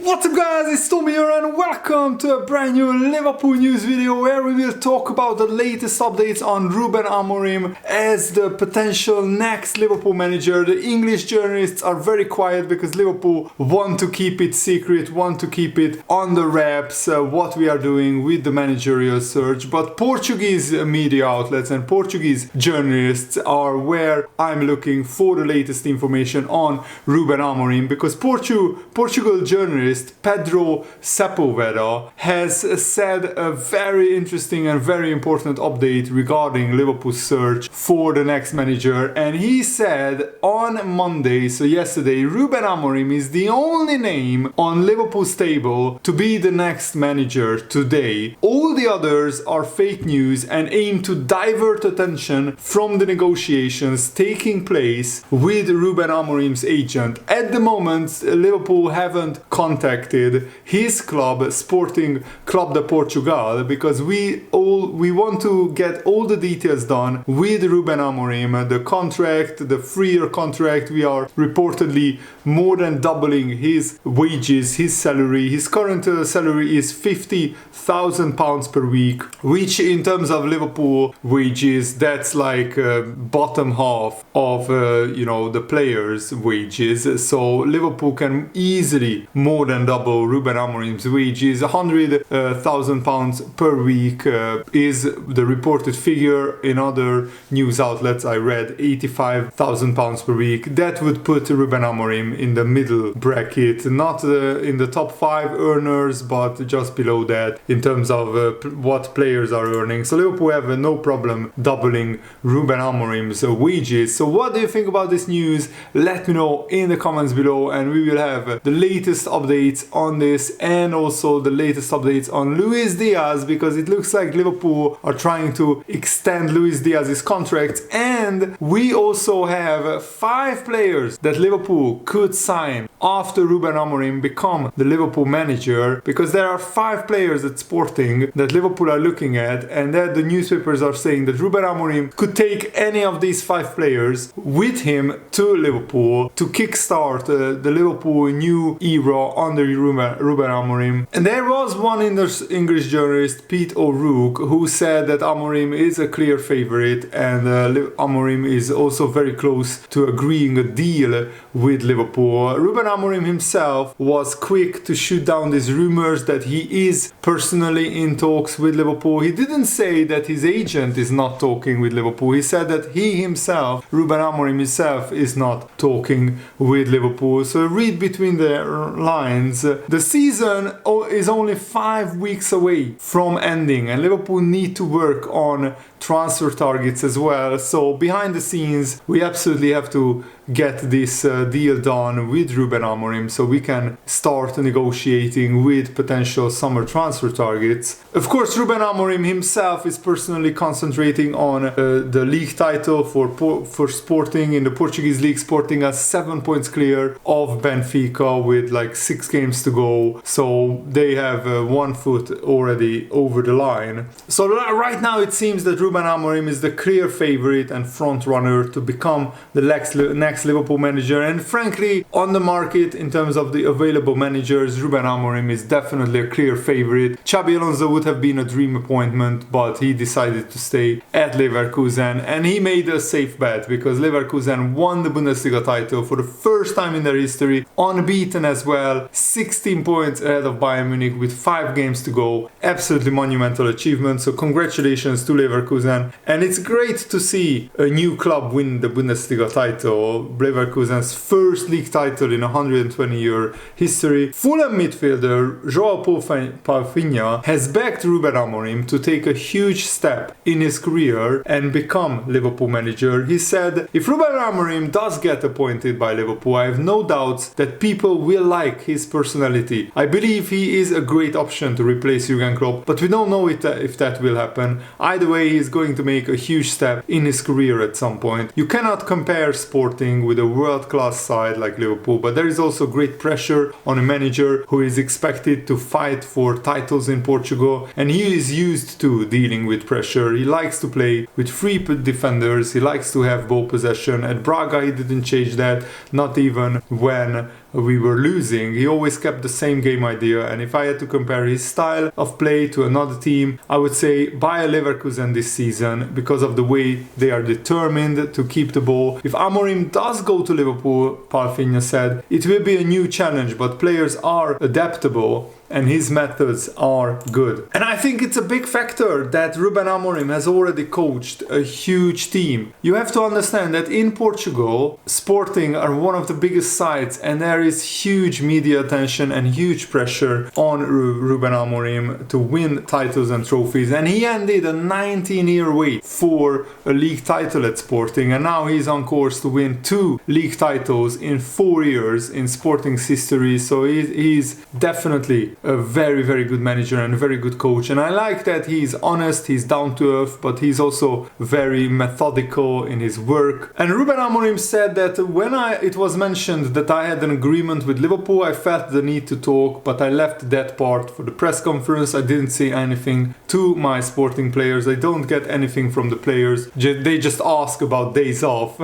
What's up guys, it's Tommy here and welcome to a brand new Liverpool news video where we will talk about the latest updates on Ruben Amorim as the potential next Liverpool manager. The English journalists are very quiet because Liverpool want to keep it secret, want to keep it on the wraps, what we are doing with the managerial search. But Portuguese media outlets and Portuguese journalists are where I'm looking for the latest information on Ruben Amorim, because Portugal journalist Pedro Sepulveda has said a very interesting and very important update regarding Liverpool's search for the next manager, and he said on Monday, so yesterday, Ruben Amorim is the only name on Liverpool's table to be the next manager today. All the others are fake news and aim to divert attention from the negotiations taking place with Ruben Amorim's agent. At the moment, Liverpool haven't contacted his club, Sporting Club de Portugal, because we want to get all the details done with Ruben Amorim. The contract, the 3-year contract, we are reportedly more than doubling his wages, his salary. His current salary is £50,000 per week, which in terms of Liverpool wages, that's like bottom half of the players' wages. So Liverpool can easily more than double Ruben Amorim's wages. £100,000 per week is the reported figure. In other news outlets I read £85,000 per week. That would put Ruben Amorim in the middle bracket, not in the top 5 earners, but just below that in terms of what players are earning. So Liverpool have no problem doubling Ruben Amorim's wages. So what do you think about this news? Let me know in the comments below, and we will have the latest updates on this and also the latest updates on Luis Diaz, because it looks like Liverpool are trying to extend Luis Diaz's contract, and we also have 5 players that Liverpool could sign after Ruben Amorim become the Liverpool manager, because there are 5 players at Sporting that Liverpool are looking at, and that the newspapers are saying that Ruben Amorim could take any of these 5 players with him to Liverpool to kickstart the Liverpool new era under Ruben Amorim. And there was one English journalist, Pete O'Rourke, who said that Amorim is a clear favorite, and Amorim is also very close to agreeing a deal with Liverpool. Ruben Amorim himself was quick to shoot down these rumors that he is personally in talks with Liverpool. He didn't say that his agent is not talking with Liverpool. He said that he himself, Ruben Amorim himself, is not talking with Liverpool. So read between the lines. The season is only 5 weeks away from ending, and Liverpool need to work on transfer targets as well. So behind the scenes, we absolutely have to get this deal done with Ruben Amorim so we can start negotiating with potential summer transfer targets. Of course, Ruben Amorim himself is personally concentrating on the league title for Sporting. In the Portuguese league, Sporting has 7 points clear of Benfica with like 6 games to go, so they have 1 foot already over the line. So right now it seems that Ruben Amorim is the clear favorite and front runner to become the next Liverpool manager, and frankly, on the market in terms of the available managers, Ruben Amorim is definitely a clear favorite. Xabi Alonso would have been a dream appointment, but he decided to stay at Leverkusen, and he made a safe bet because Leverkusen won the Bundesliga title for the first time in their history, unbeaten as well, 16 points ahead of Bayern Munich with 5 games to go. Absolutely monumental achievement, so congratulations to Leverkusen, and it's great to see a new club win the Bundesliga title. Leverkusen's first league title in 120-year history. Fulham midfielder João Palhinha has backed Ruben Amorim to take a huge step in his career and become Liverpool manager. He said, "If Ruben Amorim does get appointed by Liverpool, I have no doubts that people will like his personality. I believe he is a great option to replace Jurgen Klopp, but we don't know if that will happen. Either way, he is going to make a huge step in his career at some point. You cannot compare Sporting with a world-class side like Liverpool, but there is also great pressure on a manager who is expected to fight for titles in Portugal, and he is used to dealing with pressure. He likes to play with 3 defenders, he likes to have ball possession. At Braga he didn't change that, not even when we were losing, he always kept the same game idea. And if I had to compare his style of play to another team, I would say Bayer Leverkusen this season, because of the way they are determined to keep the ball. If Amorim does go to Liverpool, Palfinha said, it will be a new challenge, but players are adaptable and his methods are good. And I think it's a big factor that Ruben Amorim has already coached a huge team. You have to understand that in Portugal, Sporting are one of the biggest sides, and there is huge media attention and huge pressure on Ruben Amorim to win titles and trophies. And he ended a 19-year wait for a league title at Sporting, and now he's on course to win 2 league titles in 4 years in Sporting's history. So he's definitely a very, very good manager and a very good coach. And I like that he's honest, he's down to earth, but he's also very methodical in his work. And Ruben Amorim said that when it was mentioned that I had an agreement with Liverpool, I felt the need to talk, but I left that part for the press conference. I didn't say anything to my Sporting players. I don't get anything from the players. They just ask about days off.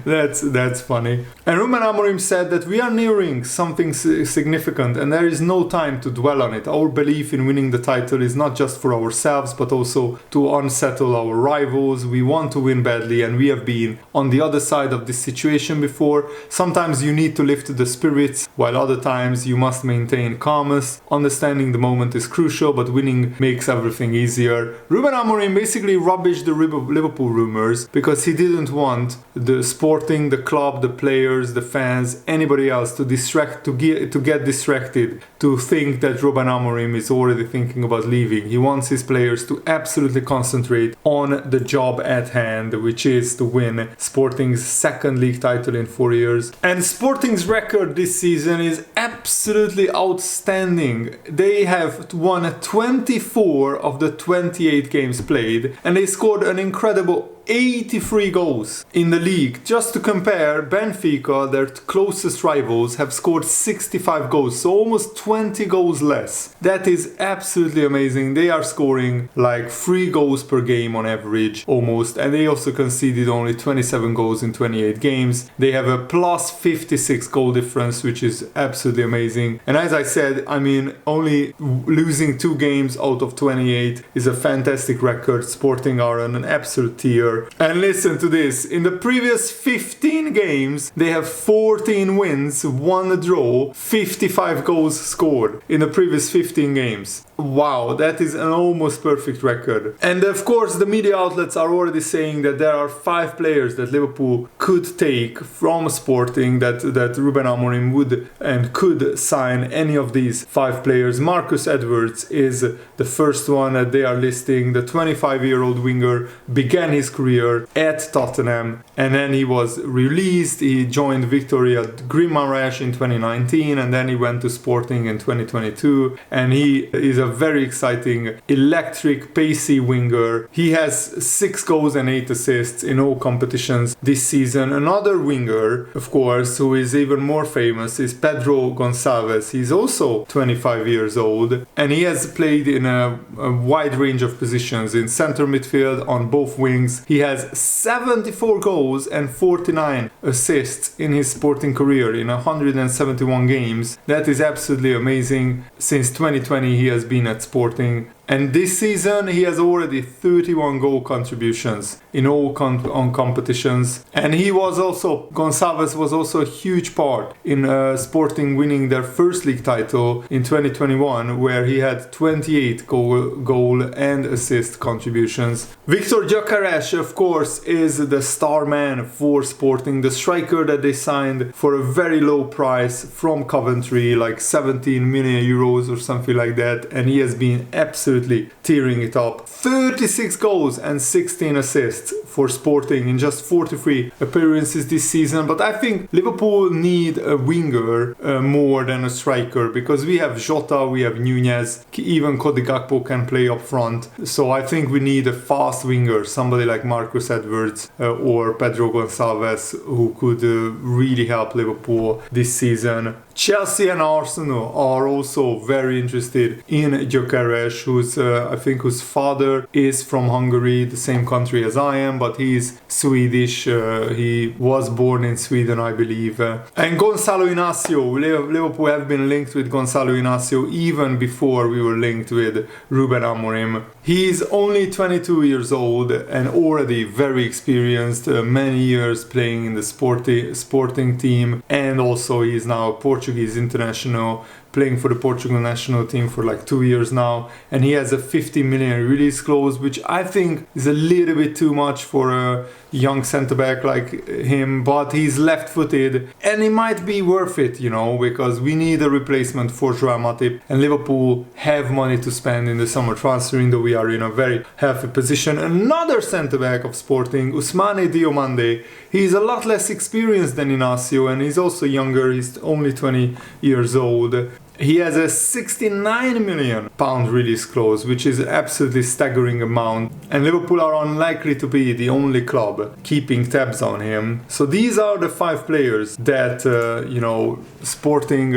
That's funny. And Ruben Amorim said that we are nearing something significant and there is no time to dwell on it. Our belief in winning the title is not just for ourselves, but also to unsettle our rivals. We want to win badly, and we have been on the other side of this situation before. Sometimes you need to lift the spirits, while other times you must maintain calmness. Understanding the moment is crucial, but winning makes everything easier. Ruben Amorim basically rubbished the Liverpool rumors because he didn't want the Sporting, the club, the players, the fans, anybody else to get distracted, to think that Ruben Amorim is already thinking about leaving. He wants his players to absolutely concentrate on the job at hand, which is to win Sporting's 2nd league title in 4 years. And Sporting's record this season is absolutely outstanding. They have won 24 of the 28 games played, and they scored an incredible 83 goals in the league. Just to compare, Benfica, their closest rivals, have scored 65 goals, so almost 20 goals less. That is absolutely amazing. They are scoring like 3 goals per game on average, almost, and they also conceded only 27 goals in 28 games. They have a plus 56 goal difference, which is absolutely amazing. And as I said, I mean, only losing 2 games out of 28 is a fantastic record. Sporting are on an absolute tier. And listen to this, in the previous 15 games they have 14 wins, 1 draw, 55 goals scored in the previous 15 games. Wow, that is an almost perfect record. And of course the media outlets are already saying that there are 5 players that Liverpool could take from Sporting, that Ruben Amorim would and could sign any of these 5 players. Marcus Edwards is the first one that they are listing. The 25-year-old winger began his career at Tottenham and then he was released. He joined Victoria Grimaresh in 2019 and then he went to Sporting in 2022, and he is a very exciting, electric, pacey winger. He has 6 goals and 8 assists in all competitions this season. Another winger, of course, who is even more famous is Pedro Gonçalves. He's also 25 years old and he has played in a wide range of positions in center midfield, on both wings. He has 74 goals and 49 assists in his Sporting career in 171 games. That is absolutely amazing. Since 2020 he has been at Sporting, and this season he has already 31 goal contributions in all competitions. And Gonçalves was also a huge part in Sporting winning their first league title in 2021, where he had 28 goal and assist contributions. Victor Gyökeres, of course, is the star man for Sporting, the striker that they signed for a very low price from Coventry, like 17 million euros or something like that, and he has been absolutely tearing it up. 36 goals and 16 assists for Sporting in just 43 appearances this season. But I think Liverpool need a winger more than a striker, because we have Jota, we have Nunez, even Cody Gakpo can play up front. So I think we need a fast winger, somebody like Marcus Edwards or Pedro Gonçalves, who could really help Liverpool this season. Chelsea and Arsenal are also very interested in Gyökeres, whose father is from Hungary, the same country as I am, but but he's Swedish. He was born in Sweden, I believe. And Gonzalo Inacio, Liverpool have been linked with Gonzalo Inacio even before we were linked with Ruben Amorim. He's only 22 years old and already very experienced, many years playing in the sporting team, and also he's now a Portuguese international, playing for the Portugal national team for like 2 years now, and he has a 50 million release clause, which I think is a little bit too much for a young centre-back like him, but he's left-footed and it might be worth it, you know, because we need a replacement for Joao Matip, and Liverpool have money to spend in the summer transfer window. We are in a very healthy position. Another centre-back of Sporting, Ousmane Diomande, he's a lot less experienced than Inacio and he's also younger, he's only 20 years old. He has a 69 million pound release clause, which is an absolutely staggering amount, and Liverpool are unlikely to be the only club keeping tabs on him. So these are the 5 players that Sporting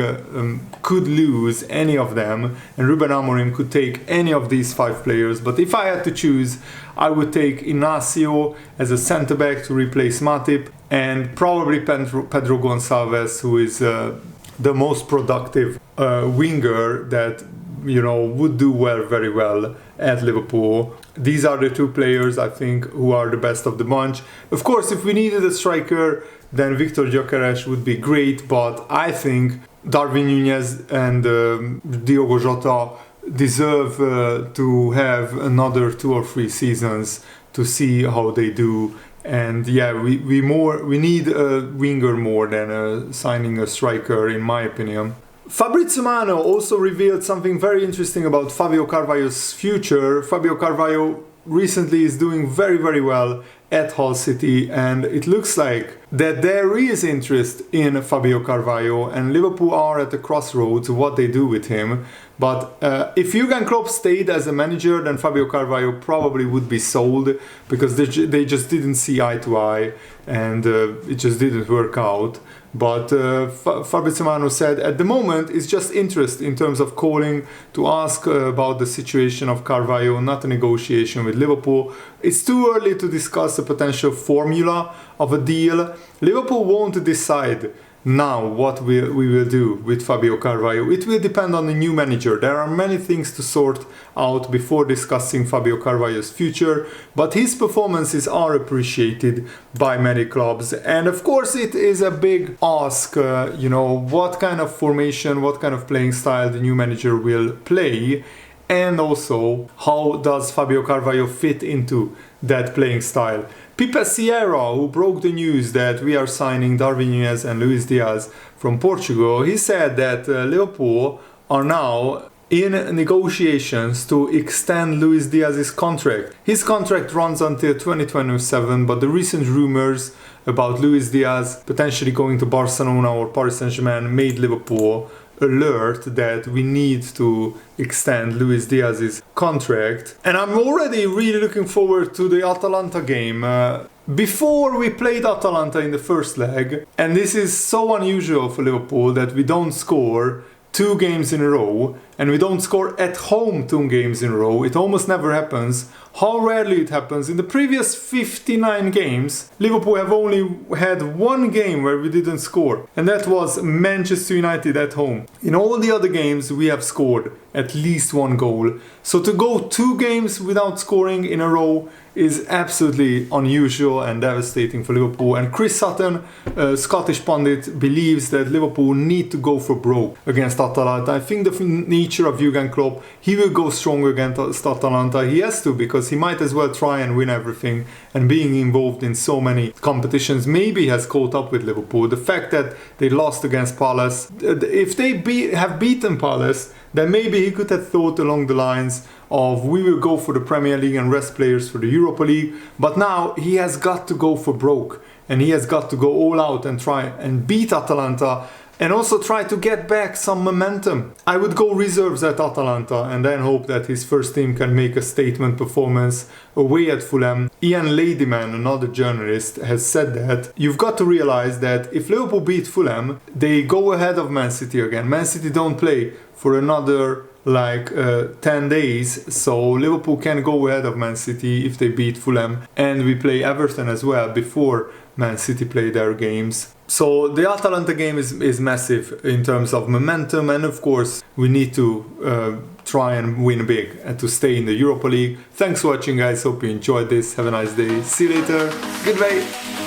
could lose any of them, and Ruben Amorim could take any of these 5 players. But if I had to choose, I would take Inacio as a centre-back to replace Matip, and probably Pedro Gonçalves, who is the most productive winger that would do very well at Liverpool. These are the 2 players I think who are the best of the bunch. Of course, if we needed a striker, then Victor Gyökeres would be great, but I think Darwin Núñez and Diogo Jota deserve to have another 2 or 3 seasons to see how they do. And yeah, we need a winger more than signing a striker, in my opinion. Fabrizio Romano also revealed something very interesting about Fabio Carvalho's future. Fabio Carvalho recently is doing very well at Hull City, and it looks like that there is interest in Fabio Carvalho, and Liverpool are at the crossroads what they do with him. But if Jurgen Klopp stayed as a manager, then Fabio Carvalho probably would be sold, because they just didn't see eye to eye, and it just didn't work out. But Fabrizio Romano said at the moment it's just interest in terms of calling to ask about the situation of Carvalho, not a negotiation with Liverpool. It's too early to discuss a potential formula of a deal. Liverpool won't decide now what we will do with Fabio Carvalho. It will depend on the new manager. There are many things to sort out before discussing Fabio Carvalho's future, but his performances are appreciated by many clubs, and of course it is a big ask, what kind of formation, what kind of playing style the new manager will play, and also how does Fabio Carvalho fit into that playing style. Pipe Sierra, who broke the news that we are signing Darwin Núñez and Luis Diaz from Portugal, he said that Liverpool are now in negotiations to extend Luis Diaz's contract. His contract runs until 2027, but the recent rumors about Luis Diaz potentially going to Barcelona or Paris Saint-Germain made Liverpool alert that we need to extend Luis Diaz's contract. And I'm already really looking forward to the Atalanta game. Before we played Atalanta in the first leg, and this is so unusual for Liverpool that we don't score 2 games in a row, and we don't score at home 2 games in a row. It almost never happens. How rarely it happens. In the previous 59 games, Liverpool have only had 1 game where we didn't score, and that was Manchester United at home. In all the other games we have scored at least 1 goal. So to go 2 games without scoring in a row is absolutely unusual and devastating for Liverpool. And Chris Sutton, a Scottish pundit, believes that Liverpool need to go for broke against Atalanta. I think the nature of Jurgen Klopp, he will go strong against Atalanta. He has to, because he might as well try and win everything, and being involved in so many competitions maybe has caught up with Liverpool. The fact that they lost against Palace, if they have beaten Palace, then maybe he could have thought along the lines of we will go for the Premier League and rest players for the Europa League. But now he has got to go for broke, and he has got to go all out and try and beat Atalanta and also try to get back some momentum. I would go reserves at Atalanta and then hope that his first team can make a statement performance away at Fulham. Ian Ladyman, another journalist, has said that you've got to realize that if Liverpool beat Fulham, they go ahead of Man City again. Man City don't play for another 10 days, so Liverpool can go ahead of Man City if they beat Fulham, and we play Everton as well before Man City play their games. So the Atalanta game is massive in terms of momentum, and of course we need to try and win big and to stay in the Europa League. Thanks for watching, guys. Hope you enjoyed this. Have a nice day. See you later. Goodbye.